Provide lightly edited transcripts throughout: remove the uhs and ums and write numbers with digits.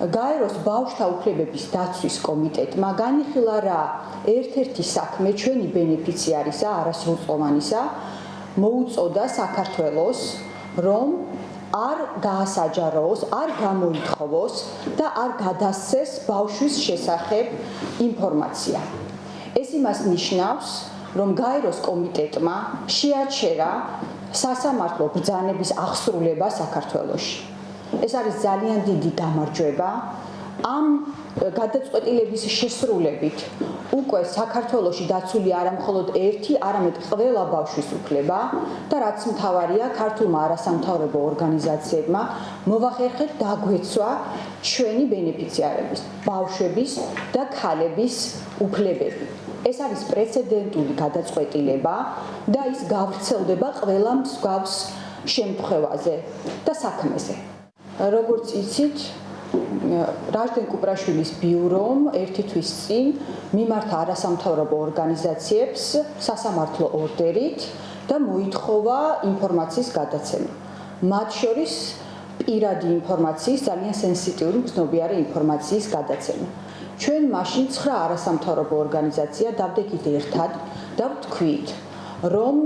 გაეროს ბავშვთა უფლებების დაცვის კომიტეტმა განიხილა რა ერთ-ერთი საქმე ჩვენი ბენეფიციარისა არასრულწლოვანისა მოუწოდა საქართველოს რომ არ გაასაჯაროოს, არ გამოითხოვოს და არ გადასცეს ბავშვის შესახებ ინფორმაცია. ეს იმას ნიშნავს, რომ გაეროს კომიტეტმა შეაჩერა სასამართლო ბრძანების აღსრულება საქართველოში. ეს არის ძალიან დიდი გამარჯვება. ამ გადაწყვეტილების შესრულებით უკვე საქართველოში დაცული არა მხოლოდ ერთი, არამედ ყველა ბავშვის უფლება და რაც მთავარია, ქართულმა არასამთავრობო ორგანიზაციებმა მოვახერხეთ დაგვეცვა ჩვენი ბენეფიციარების, ბავშვების და ქალების უფლებები. ეს არის პრეცედენტული გადაწყვეტილება და ის გავრცელდება ყველა მსგავს შემთხვევაზე და საქმეზე. როგორც იცით, რაჟდენ კუპრაშვილის ბიურომ ერთი თვის წინ მიმართა არასამთავრობო ორგანიზაციებს სასამართლო ორდერით და მოითხოვა ინფორმაციის გადაცემა. მათ შორის პირადი ინფორმაციის, ძალიან სენსიტიური, მგრძნობიარე ინფორმაციის გადაცემა. ჩვენ მაშინ 9 არასამთავრობო ორგანიზაცია დავდექით ერთად და ვთქვით, რომ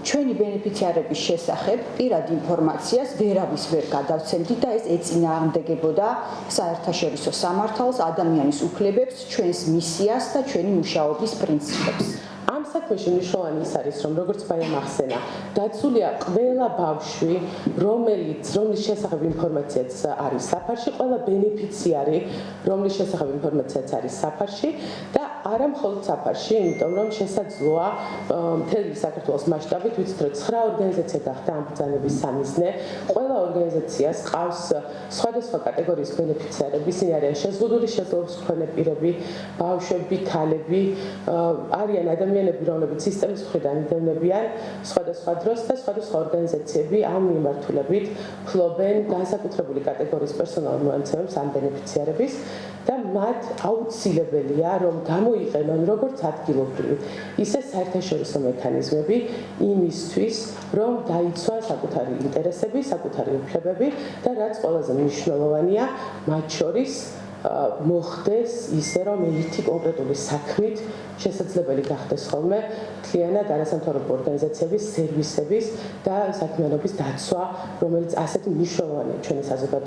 ჩვენი ბენეფიციარების შესახებ პირად ინფორმაციას ვერავის ვერ გადავცემდით და ეს ეწინააღმდეგებოდა საერთაშორისო სამართალს, ადამიანის უფლებებს, ჩვენს მისიას და ჩვენი მუშაობის პრინციპებს. ამ საქმეში მნიშვნელოვანი ის არის, რომ როგორც ბაიამ ახსენა, დაცულია ყველა ბავშვი, რომლის შესახებ ინფორმაციაც არის საფარში, ყველა ბენეფიციარი, რომლის შესახებ ინფორმაციაც არის საფარში და არა მხოლოდ საფარში, იმიტომ რომ შესაძლოა მთელი საქართველოს მასშტაბით ვიცით, რომ 9 ორგანიზაცია გახდა ამ ბრძანების სამიზნე. ყველა ორგანიზაციას ყავს სხვადასხვა კატეგორიის ბენეფიციარები, ისინი არიან შეზღუდული შეძლებს მქონე პირები, ბავშვები, ქალები, არიან ადამიანები, რომლებიც სისტემის მხრიდან იდევნებიან სხვადასხვა დროს და სხვადასხვა ორგანიზაციები ამ მიმართულებით ფლობენ განსაკუთრებული კატეგორიის პერსონალურ მონაცემებს ამ ბენეფიციარების და მათ აუცილებელია, რომ გამოიყენონ როგორც ადგილობრივი, ისე საერთაშორისო მექანიზმები იმისთვის, რომ დაიცვა საკუთარი ინტერესები, საკუთარი უფლებები და რაც ყველაზე მნიშვნელოვანია, მათ შორის მოხდეს ისე, რომ ერთი კონკრეტული საქმით შესაძლებელი გახდეს ხოლმე მთლიანად არასამთავრობო ორგანიზაციების სერვისების და საქმიანობის დაცვა, რომელიც ასეთი მნიშვნელოვანია ჩვენი საზოგადოების